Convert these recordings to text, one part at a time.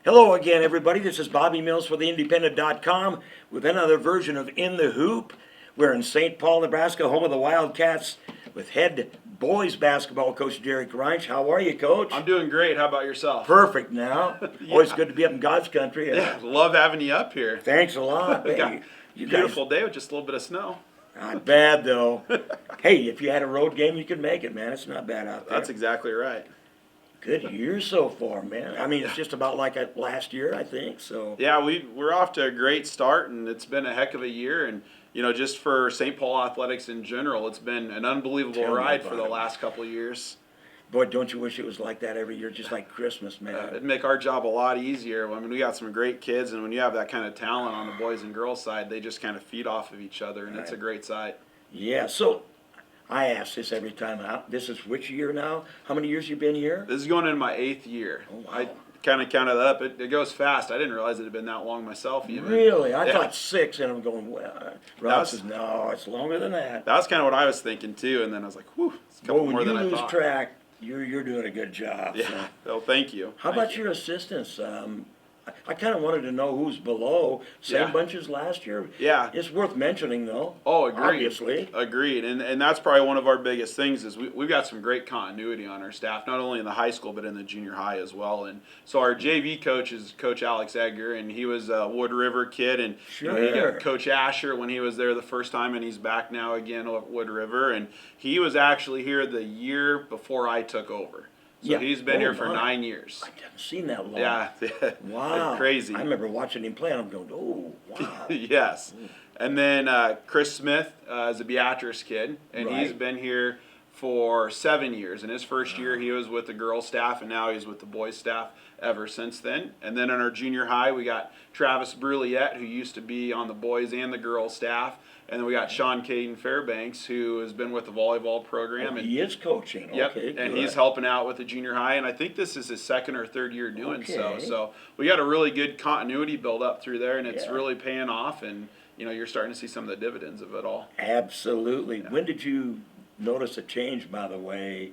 Hello again, everybody. This is Bobby Mills for theindependent.com with another version of In the Hoop. We're in St. Paul, Nebraska, home of the Wildcats, with head boys basketball coach Derek Reinsch. How are you, Coach? I'm doing great. How about yourself? Perfect now. Yeah. Always good to be up in God's country. Yeah, love having you up here. Thanks a lot. We got Hey, you beautiful day with just a little bit of snow. not bad, though. Hey, if you had a road game, you could make it, man. It's not bad out there. That's exactly right. Good year so far, man. I mean, it's just about like last year, I think. So Yeah, we're off to a great start, and it's been a heck of a year. And just for St. Paul athletics in general, it's been an unbelievable Tell me ride about for the it. last couple of years. boy, don't you wish it was like that every year, just like Christmas, man? It'd make our job a lot easier. I mean, we got some great kids, and when you have that kind of talent on the boys and girls side, they just kind of feed off of each other, and it's a great sight. Yeah, so I ask this every time. This is which year now? How many years you been here? This is going into my 8th year. Oh, wow. I kind of counted that up. It goes fast. I didn't realize it had been that long myself even. Really? I Yeah. thought 6, and I'm going, well, Rob says, no, it's longer than that. That was kind of what I was thinking too, and then I was like, whew, it's a Boy, couple when more you than I lose thought. track, you're doing a good job. Yeah. So. Oh, thank you. How about your assistants? I kind of wanted to know who's below. Same Yeah. bunch as last year. Yeah. It's worth mentioning, though. Oh, agreed. Obviously. Agreed. And that's probably one of our biggest things is we've got some great continuity on our staff, not only in the high school but in the junior high as well. And so our JV coach is Coach Alex Edgar, and he was a Wood River kid. And he Sure. got Coach Asher when he was there the first time, and he's back now again at Wood River. And he was actually here the year before I took over. So Yeah. he's been Oh, here for my. 9 years. I haven't seen that long. Yeah. Wow. Crazy. I remember watching him play, and I'm going, oh, wow. Yes. And then Chris Smith is a Beatrice kid, and he's Right. been here for 7 years. In his first year, he was with the girls' staff, and now he's with the boys' staff ever since then. And then in our junior high, we got Travis Bruliette, who used to be on the boys and the girls' staff. And then we got Sean Caden Fairbanks, who has been with the volleyball program. He is coaching. Yep, Okay, and good. he's helping out with the junior high, and I think this is his second or third year doing so. Okay. So we got a really good continuity build up through there, and it's Yeah. really paying off. And you're starting to see some of the dividends of it all. Absolutely. When did you notice a change, by the way?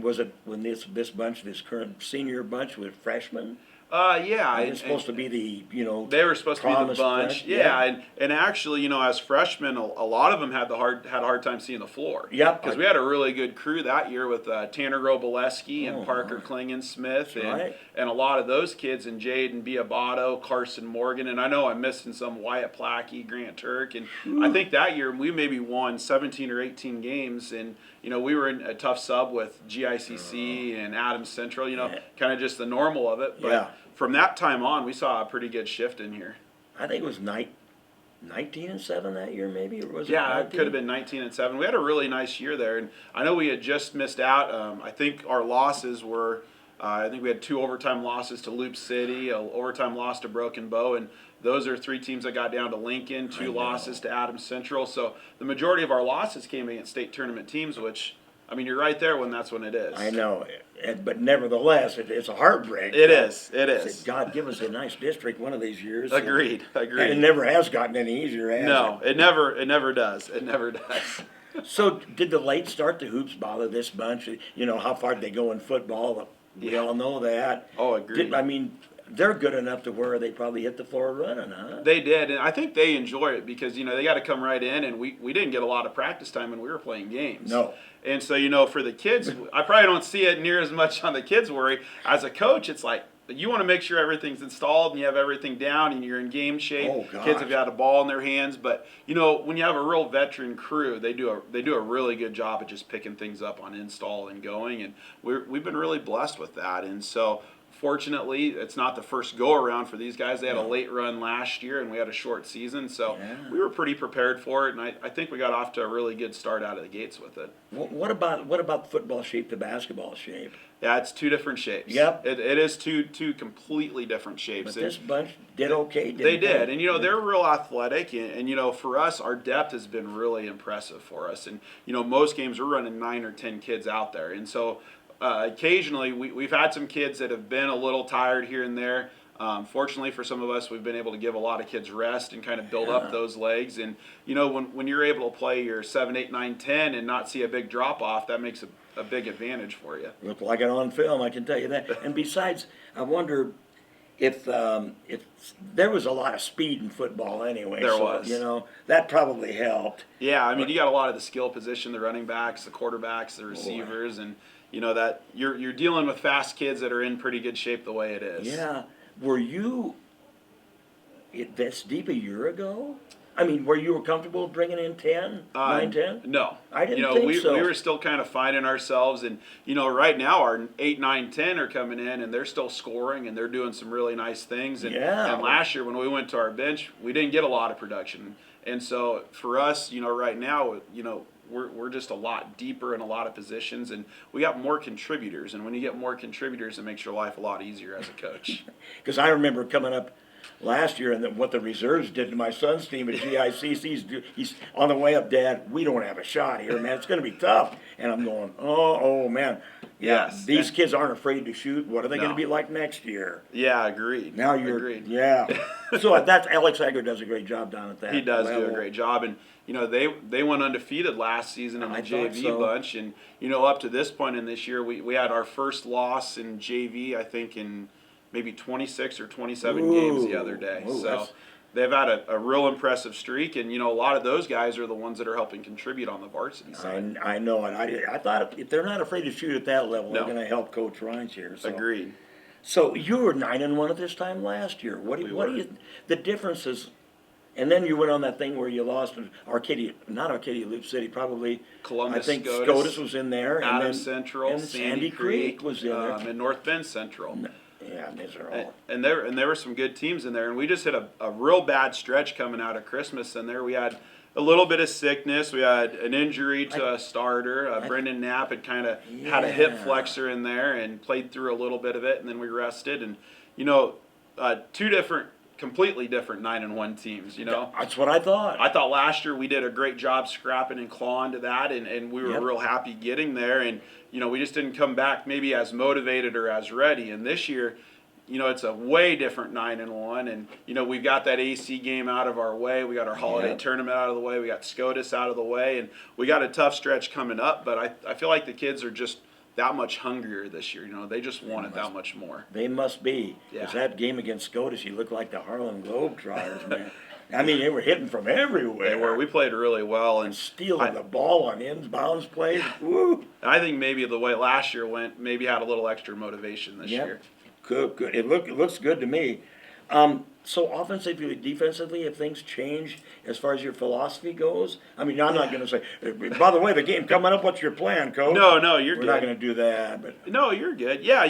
Was it when this bunch, this current senior bunch, was freshmen? Yeah, It's supposed to be the, they were supposed to be the promised bunch. bunch, And actually, as freshmen, a lot of them had a hard time seeing the floor. Yep. Because we had a really good crew that year with Tanner Roboleski and Oh, Parker my. Klingen-Smith That's right. and a lot of those kids, and Jaden Biabato, Carson Morgan, and I know I'm missing some, Wyatt Plackey, Grant Turk, and I think that year we maybe won 17 or 18 games, and we were in a tough sub with GICC and Adams Central, kind of just the normal of it. But Yeah. from that time on, we saw a pretty good shift in here. I think it was 19-7 that year, maybe, or was it? Yeah, it 19? could have been 19-7. We had a really nice year there, and I know we had just missed out. I think our losses were, I think we had 2 overtime losses to Loop City, an overtime loss to Broken Bow, and those are 3 teams that got down to Lincoln, 2 losses to Adams Central. So the majority of our losses came against state tournament teams, which, I mean, you're right there when that's when it is. I know, but nevertheless, it's a heartbreak. It is. It Say, is. God, give us a nice district one of these years. Agreed. And it Agreed. never has gotten any easier, has No, it? it never does. It never does. So did the late start to hoops bother this bunch? How far did they go in football? We Yeah. all know that. Oh, agreed. I mean, they're good enough to where they probably hit the floor running, huh? They did, and I think they enjoy it because they got to come right in, and we didn't get a lot of practice time when we were playing games. No. And so for the kids, I probably don't see it near as much on the kids' worry. As a coach, it's like you want to make sure everything's installed and you have everything down and you're in game shape. Oh, gosh. Kids have got a ball in their hands, but when you have a real veteran crew, they do a really good job at just picking things up on install and going, and we've been really blessed with that. And so fortunately, it's not the first go around for these guys. They had a late run last year, and we had a short season, so we were pretty prepared for it. And I think we got off to a really good start out of the gates with it. What about football shape to basketball shape? Yeah, it's 2 different shapes. Yep. It is two completely different shapes. But this bunch did okay, didn't They did, and they're real athletic, and for us, our depth has been really impressive for us. And most games we're running 9 or 10 kids out there, and so occasionally we've had some kids that have been a little tired here and there. Fortunately for some of us, we've been able to give a lot of kids rest and kind of build up those legs. And when you're able to play your 7, 8, 9, 10 and not see a big drop off, that makes a big advantage for you. Looked like it on film, I can tell you that. And besides, I wonder, if there was a lot of speed in football anyway, There so, was. that probably helped. Yeah, I mean, you got a lot of the skill position, the running backs, the quarterbacks, the receivers, and that you're dealing with fast kids that are in pretty good shape the way it is. Yeah. Were you this deep a year ago? I mean, were you comfortable bringing in 10, 9, 10? No. I didn't think so. We were still kind of finding ourselves, and right now our 8, 9, 10 are coming in, and they're still scoring, and they're doing some really nice things. And, Yeah. and last year when we went to our bench, we didn't get a lot of production, and so for us, right now, we're just a lot deeper in a lot of positions, and we got more contributors. And when you get more contributors, it makes your life a lot easier as a coach. Because I remember coming up last year and what the reserves did to my son's team at GICC. He's on the way up, Dad. We don't have a shot here, man. It's going to be tough. And I'm going, oh man. Yeah, Yes. these kids aren't afraid to shoot. What are they going to No. be like next year? Yeah, agreed. Now you're, agreed. yeah. So that's Alex Egger does a great job down at that. He does do level. a great job, and they went undefeated last season in the I thought JV so. bunch, and up to this point in this year, we had our first loss in JV, I think in maybe 26 or 27 games the other day. Ooh, So that's- they've had a real impressive streak, and a lot of those guys are the ones that are helping contribute on the varsity side. I know it. I thought if they're not afraid to shoot at that level, No. they're going to help Coach Reinsch here. So. Agreed. So you were 9-1 at this time last year. What do were. you the differences? And then you went on that thing where you lost to Arcadia Loop City, probably. Columbus, I think SCOTUS was in there. And Adams then, Central, and Sandy Creek was in there. and North Bend Central. Yeah, these are all. And there were some good teams in there, and we just hit a real bad stretch coming out of Christmas. And there we had a little bit of sickness. We had an injury to a starter. Brendan Knapp had kind of had a hip Yeah. flexor in there and played through a little bit of it, and then we rested. And completely different 9-1 teams. That's what I thought. I thought last year we did a great job scrapping and clawing to that, and we were Yep. real happy getting there. And we just didn't come back maybe as motivated or as ready. And this year, it's a way different 9-1, and we've got that AC game out of our way. We got our holiday Yep. tournament out of the way. We got SCOTUS out of the way, and we got a tough stretch coming up. But I feel like the kids are just that much hungrier this year. They just want it that much more. They must be. Because that game against SCOTUS, you look like the Harlem Globetrotters, man. I mean, they were hitting from everywhere. They were. We played really well, and Stealing the ball on inbounds plays. Woo! I think maybe the way last year went, maybe had a little extra motivation this year. Good. It looks good to me. So offensively, defensively, if things change as far as your philosophy goes, I mean, I'm not going to say. By the way, the game coming up. What's your plan, Coach? No, you're We're good. not going to do that, but No, you're good. Yeah,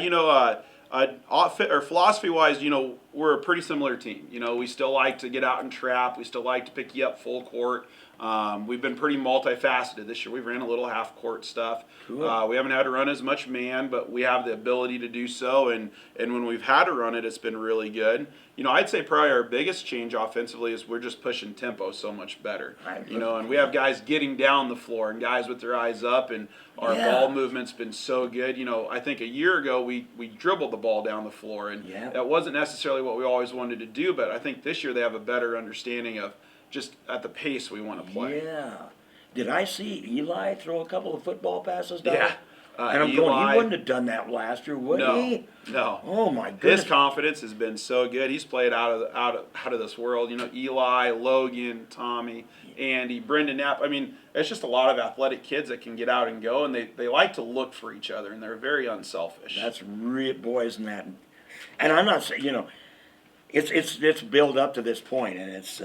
philosophy-wise, we're a pretty similar team. We still like to get out and trap. We still like to pick you up full court. We've been pretty multifaceted this year. We've ran a little half-court stuff. Cool. We haven't had to run as much man, but we have the ability to do so. And when we've had to run it, it's been really good. I'd say probably our biggest change offensively is we're just pushing tempo so much better. And we have guys getting down the floor and guys with their eyes up, and our ball movement's been so good. I think a year ago we dribbled the ball down the floor, and that wasn't necessarily what we always wanted to do, but I think this year they have a better understanding of just at the pace we want to play. yeah. Did I see Eli throw a couple of football passes down? Yeah. And I'm going, he wouldn't have done that last year, would he? No. Oh my goodness. His confidence has been so good. He's played out of this world. Eli, Logan, Tommy, Andy, Brendan Knapp. I mean, it's just a lot of athletic kids that can get out and go, and they like to look for each other, and they're very unselfish. That's real, boy, isn't that? And I'm not saying, it's built up to this point, and it's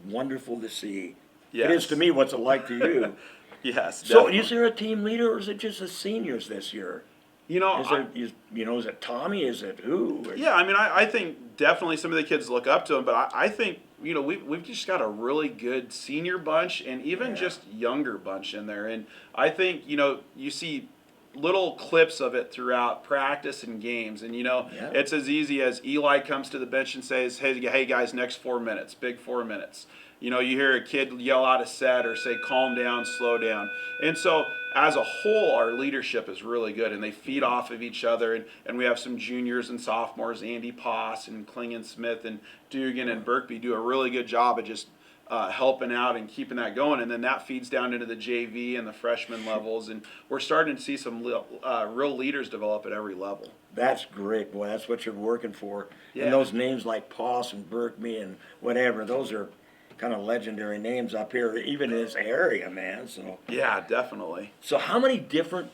wonderful to see. Yes. It is to me. What's it like to you? Yes. So, Definitely. is there a team leader, or is it just the seniors this year? Is it Tommy? Is it who? Yeah, I mean, I think definitely some of the kids look up to him, but I think we've just got a really good senior bunch and even just younger bunch in there, and I think you see little clips of it throughout practice and games, and it's as easy as Eli comes to the bench and says, hey guys, next 4 minutes, big 4 minutes. You hear a kid yell out a set or say, calm down, slow down. And so as a whole, our leadership is really good, and they feed off of each other. And we have some juniors and sophomores, Andy Poss and Klingon Smith and Dugan and Berkby do a really good job of just helping out and keeping that going, and then that feeds down into the JV and the freshman levels, and we're starting to see some real leaders develop at every level. That's great, boy. That's what you're working for. Yeah. And those names like Poss and Berkme and whatever, those are kind of legendary names up here, even in this area, man. So Yeah, definitely. so how many different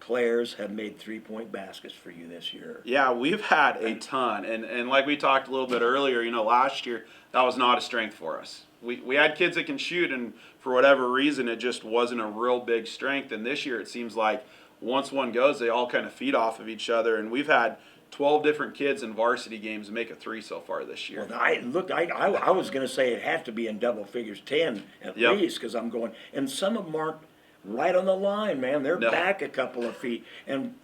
players have made 3-point baskets for you this year? Yeah, we've had a ton, and like we talked a little bit earlier, last year that was not a strength for us. We had kids that can shoot, and for whatever reason, it just wasn't a real big strength. And this year, it seems like once one goes, they all kind of feed off of each other, and we've had 12 different kids in varsity games make a 3 so far this year. Well, I was going to say it had to be in double figures, 10 at least, because I'm going, and some of them aren't right on the line, man. They're back a couple of feet, and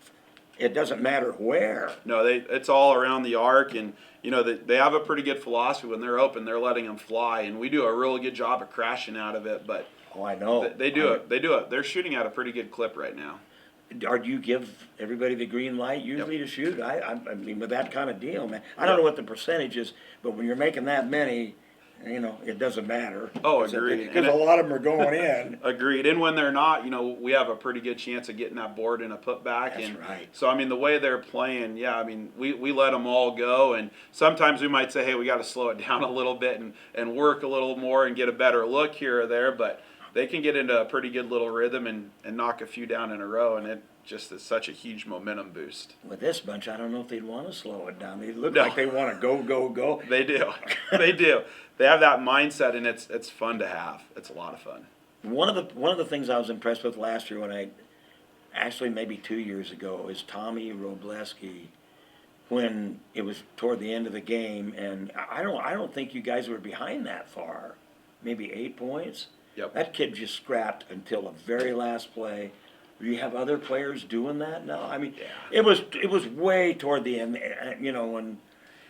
it doesn't matter where. No, it's all around the arc, and they have a pretty good philosophy. When they're open, they're letting them fly, and we do a really good job of crashing out of it. But I know they do it. They do it. They're shooting at a pretty good clip right now. Or do you give everybody the green light usually to shoot? I mean, with that kind of deal, man. I don't know what the percentage is, but when you're making that many, it doesn't matter. Oh, agreed. Because a lot of them are going in. Agreed. And when they're not, we have a pretty good chance of getting that board in a putback. That's right. So, the way they're playing, we let them all go. And sometimes we might say, hey, we got to slow it down a little bit and work a little more and get a better look here or there. But they can get into a pretty good little rhythm and knock a few down in a row, and it just is such a huge momentum boost. With this bunch, I don't know if they'd want to slow it down. They look like they want to go, go, go. They do. They do. They have that mindset, and it's fun to have. It's a lot of fun. One of the things I was impressed with last year, actually maybe 2 years ago, is Tommy Robleski, when it was toward the end of the game, and I don't think you guys were behind that far, maybe 8 points. Yep. That kid just scrapped until the very last play. Do you have other players doing that now? It was way toward the end,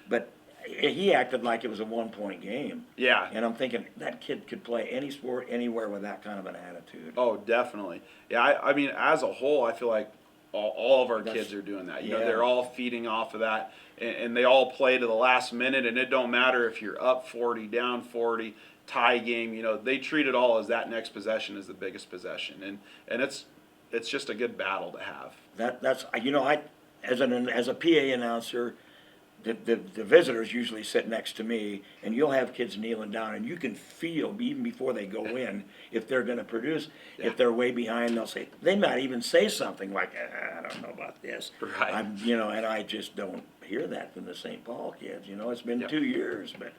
but he acted like it was a 1-point game. Yeah. And I'm thinking that kid could play any sport anywhere with that kind of an attitude. Oh, definitely. Yeah, as a whole, I feel like all of our kids are doing that. They're all feeding off of that, and they all play to the last minute, and it don't matter if you're up 40, down 40, tie game. They treat it all as that next possession is the biggest possession, and it's just a good battle to have. That's as a PA announcer, the visitors usually sit next to me, and you'll have kids kneeling down, and you can feel even before they go in if they're going to produce. Yeah. If they're way behind, they might even say something like, I don't know about this. Right. And I just don't hear that from the St. Paul kids. It's been 2 years, but.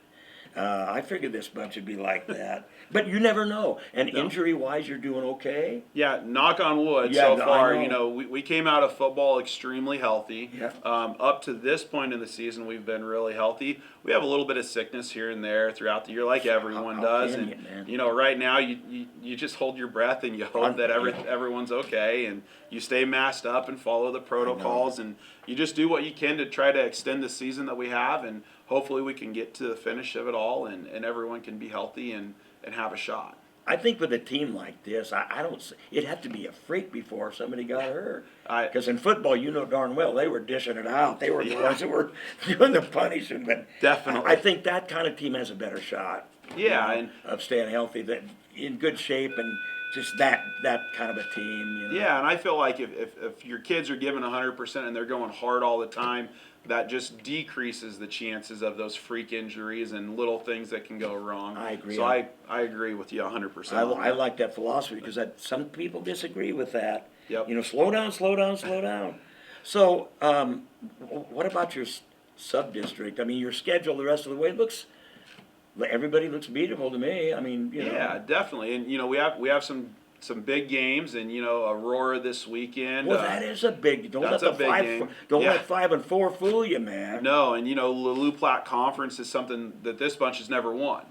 I figured this bunch would be like that, but you never know. And injury-wise, you're doing okay. Yeah, knock on wood. Yeah, so far, we came out of football extremely healthy. Yeah. Up to this point in the season, we've been really healthy. We have a little bit of sickness here and there throughout the year, like everyone does. Can And you, man? Right now, you just hold your breath and you hope that everyone's okay, and you stay masked up and follow the protocols, and you just do what you can to try to extend the season that we have, and hopefully we can get to the finish of it all, and everyone can be healthy and have a shot. I think with a team like this, I don't. It'd have to be a freak before somebody got hurt. Because in football, darn well they were dishing it out. They were the ones that were doing the punishing. But definitely, I think that kind of team has a better shot. Yeah, of staying healthy, that in good shape, and just that kind of a team. Yeah, and I feel like if your kids are giving 100% and they're going hard all the time, that just decreases the chances of those freak injuries and little things that can go wrong. I agree. So I agree with you 100%. I like that philosophy because some people disagree with that. Yep. Slow down, slow down, slow down. So, what about your sub-district? Your schedule the rest of the way everybody looks beatable to me. Yeah, definitely. And we have some big games, and Aurora this weekend. Well, that is a big. Don't let let 5 and 4 fool you, man. No, and Lulu Platte Conference is something that this bunch has never won.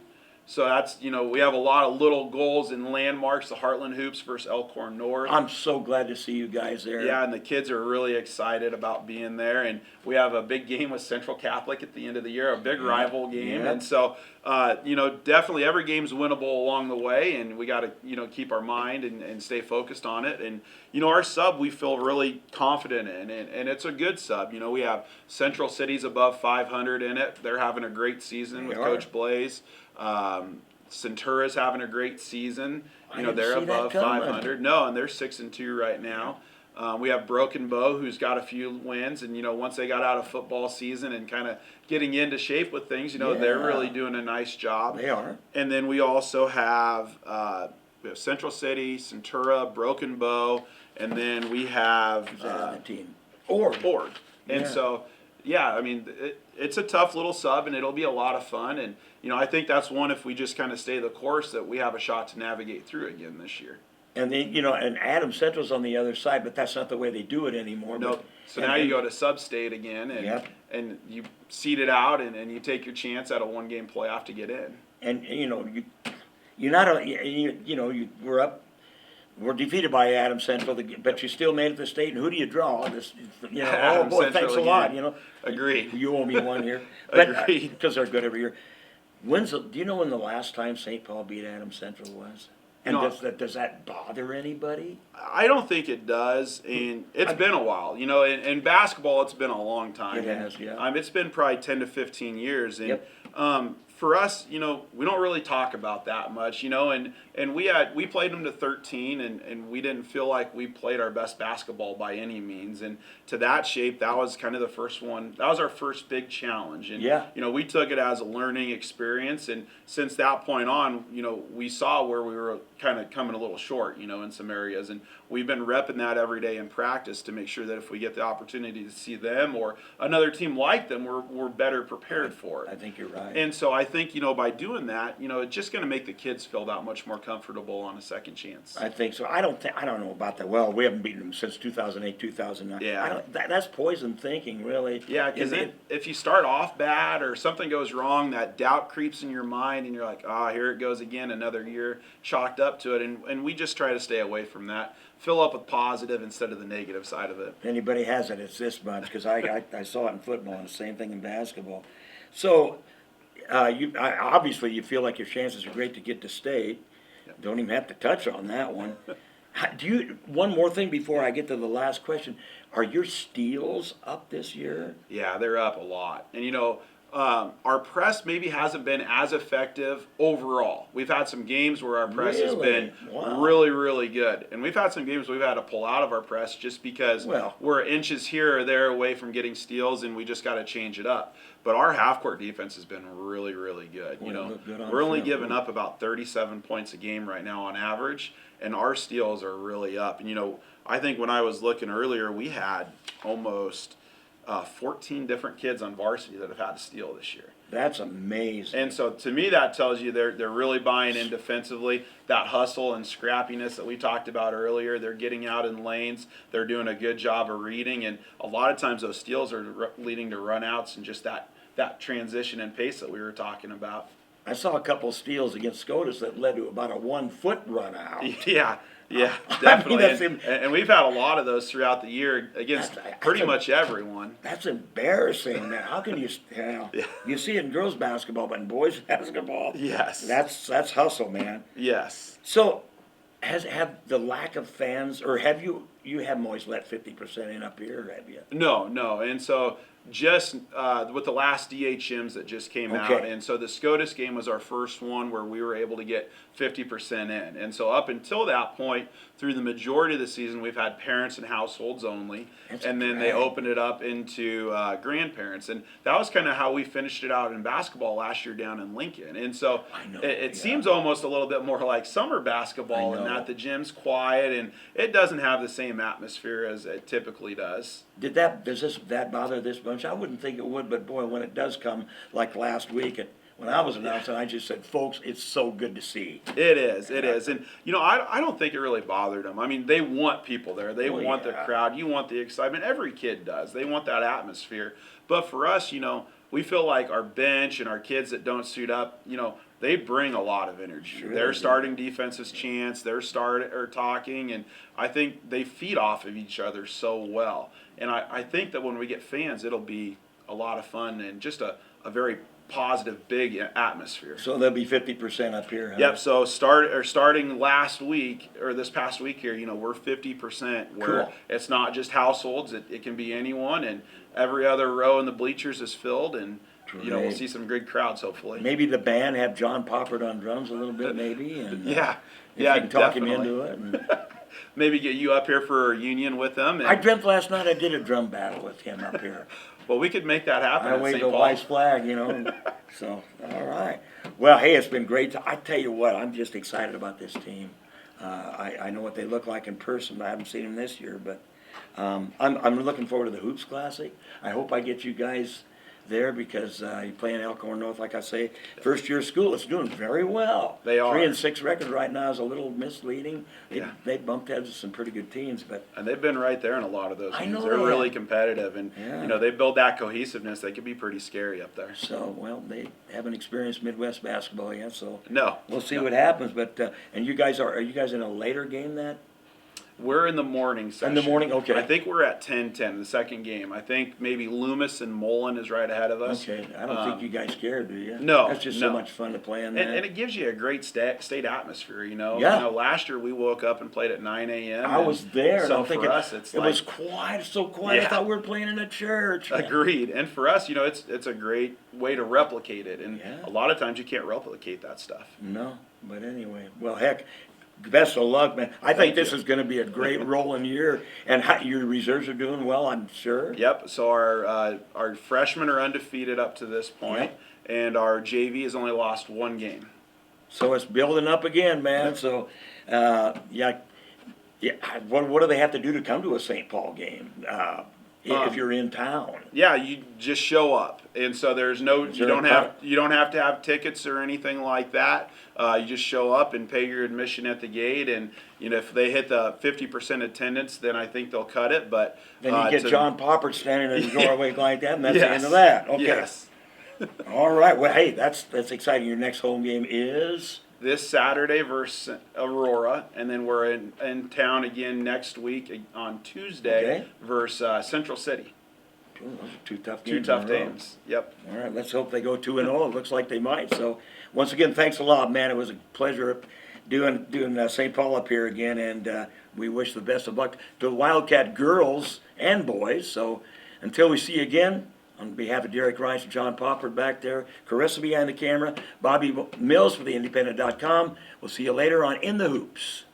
So that's we have a lot of little goals and landmarks. The Heartland Hoops versus Elkhorn North. I'm so glad to see you guys there. Yeah, and the kids are really excited about being there. And we have a big game with Central Catholic at the end of the year, a big rival game. Yeah. And so, definitely every game's winnable along the way, and we got to keep our mind and stay focused on it. And our sub we feel really confident in, and it's a good sub. We have Central Cities above 500 in it. They're having a great season with Coach Blaze. Centura's having a great season. I You know, didn't they're see that above coming. 500. No, and they're 6-2 right now. We have Broken Bow, who's got a few wins, and you know, once they got out of football season and kind of getting into shape with things, you know, they're Yeah. really doing a nice job. They are. And then we also have Central City, Centura, Broken Bow, and then we have Who's that on the team? Or Ord. And Yeah. so, yeah, I mean, it's a tough little sub, and it'll be a lot of fun. And you know, I think that's one, if we just kind of stay the course, that we have a shot to navigate through again this year. And and Adams Central's on the other side, but that's not the way they do it anymore. Nope. So now you go to sub-state again, and Yep. and you seed it out, and you take your chance at a one-game playoff to get in. And you're not we're defeated by Adams Central, but you still made it to state. And who do you draw? Oh Adams boy, Central thanks a lot. again. Agreed. You owe me one here, but Agreed. because they're good every year. Do you know when the last time St. Paul beat Adams Central was? And No. does that bother anybody? I don't think it does, and it's been a while. You know, in basketball, it's been a long time. It has, yeah. It's been probably 10 to 15 years, and Yep. for us, you know, we don't really talk about that much. You know, and we played them to 13, and we didn't feel like we played our best basketball by any means. And to that shape, that was kind of the first one. That was our first big challenge, and Yeah. you know, we took it as a learning experience. And since that point on, you know, we saw where we were kind of coming a little short, you know, in some areas, and we've been repping that every day in practice to make sure that if we get the opportunity to see them or another team like them, we're better prepared for I it. think you're right. And so I think, you know, by doing that, you know, it's just going to make the kids feel that much more comfortable on a second chance. I think so. I don't know about that. Well, we haven't beaten them since 2008, 2009. Yeah. That's poison thinking, really. Yeah, because Is it- if you start off bad or something goes wrong, that doubt creeps in your mind, and you're like, here it goes again, another year chalked up to it. And we just try to stay away from that. Fill up with positive instead of the negative side of it. If anybody has it, it's this bunch, because I saw it in football and the same thing in basketball. So, obviously you feel like your chances are great to get to state. Yep. Don't even have to touch on that one. One more thing before I get to the last question. Are your steals up this year? Yeah, they're up a lot. And, you know, our press maybe hasn't been as effective overall. We've had some games where our press has been Wow. really, really good. And we've had some games we've had to pull out of our press just because we're inches here or there away from getting steals, and we just got to change it up. But our half-court defense has been really, really good. You know, we're only giving up about 37 points a game right now on average, and our steals are really up. And, you know, I think when I was looking earlier, we had almost 14 different kids on varsity that have had a steal this year. That's amazing. And so to me, that tells you they're really buying in defensively. That hustle and scrappiness that we talked about earlier, they're getting out in lanes. They're doing a good job of reading. And a lot of times those steals are leading to runouts and just that transition and pace that we were talking about. I saw a couple steals against SCOTUS that led to about a 1 foot run out. Yeah, I mean, definitely. And we've had a lot of those throughout the year against pretty much everyone. That's embarrassing, man. How can you? You see it in girls basketball, but in boys basketball, Yes. that's hustle, man. Yes. So, have the lack of fans, or have you haven't always let 50% in up here, have you? No. And so just with the last DHMs that just came out, and so the SCOTUS game was our first one where we were able to get 50% in. And so up until that point, through the majority of the season, we've had parents and households only, and then they opened it up into grandparents. And that was kind of how we finished it out in basketball last year down in Lincoln. And so it seems almost a little bit more like summer basketball in that the gym's quiet and it doesn't have the same atmosphere as it typically does. Does that bother this bunch? I wouldn't think it would, but boy, when it does come, like last week, when I was announcing, I just said, folks, it's so good to see. It is. And, you know, I don't think it really bothered them. I mean, they want people there. They want the crowd. You want the excitement. Every kid does. They want that atmosphere. But for us, you know, we feel like our bench and our kids that don't suit up, you know, they bring a lot of energy. Sure They're starting defense's chants. They're talking, and I think they feed off of each other so well. And I think that when we get fans, it'll be a lot of fun and just a very positive, big atmosphere. So there'll be 50% up here. Huh? Yep. So starting last week or this past week here, you know, we're 50%. Where it's not just households; it can be anyone, and every other row in the bleachers is filled, and you know, we'll Great. see some good crowds hopefully. Maybe the band have John Poppert on drums a little bit, maybe, and Yeah, if yeah, you can talk him definitely. into it. And Maybe get you up here for a reunion with them. And, I dreamt last night I did a drum battle with him up here. well, we could make that happen I at waved St. a Paul. white flag, you know. And so, all right. Well, hey, it's been great. I tell you what, I'm just excited about this team. I know what they look like in person. I haven't seen them this year, but I'm looking forward to the Hoops Classic. I hope I get you guys there because you play in Elkhorn North, like I say. First year of school, it's doing very well. They are. 3-6 record right now is a little misleading. Yeah. They bumped heads with some pretty good teams, but And they've been right there in a lot of those I games. know They're they really have. competitive, and Yeah. you know they build that cohesiveness. They can be pretty scary up there. so, well, they haven't experienced Midwest basketball yet, so No, we'll see no. what happens. But and are you guys in a later game that? We're in the morning session. In the morning, okay. I think we're at 10:10, the second game. I think maybe Loomis and Mullen is right ahead of us. Okay, I don't think you guys care, do you? no, That's just no. so much fun to play in that. And it gives you a great state atmosphere, you know. Yeah. You know, last year we woke up and played at 9 a.m. I was there, and So I'm thinking, for us, it's it like was quiet, so quiet. I Yeah. thought we were playing in a church. agreed. And for us, you know, it's a great way to replicate it. And Yeah. a lot of times you can't replicate that stuff. No, but anyway, well, heck, best of luck, man. I think Thank this you. is going to be a great rolling year, and your reserves are doing well, I'm sure. Yep. So our freshmen are undefeated up to this point, and our JV has only lost one game. So it's building up again, man. So, yeah. What do they have to do to come to a St. Paul game? If you're in town. Yeah, you just show up, and so there's no Is you there a don't have you don't have to have tickets or anything like that. You just show up and pay your admission at the gate, and you know if they hit the 50% attendance, then I think they'll cut it. But Then you get John Poppert standing in the doorway like that, and that's the Yes. end of that. Okay. Yes. All right. Well, hey, that's exciting. Your next home game is This Saturday versus Aurora, and then we're in town again next week on Tuesday Okay. versus Central City. Ooh, those are two tough Two games. tough in a row. games. Yep. All right, let's hope they go 2-0. It looks like they might. So, once again, thanks a lot, man. It was a pleasure doing St. Paul up here again, and we wish the best of luck to the Wildcat girls and boys. So, until we see you again, on behalf of Derek Reinsch and John Poppert back there, Carissa behind the camera, Bobby Mills for the Independent.com. We'll see you later on In the Hoops.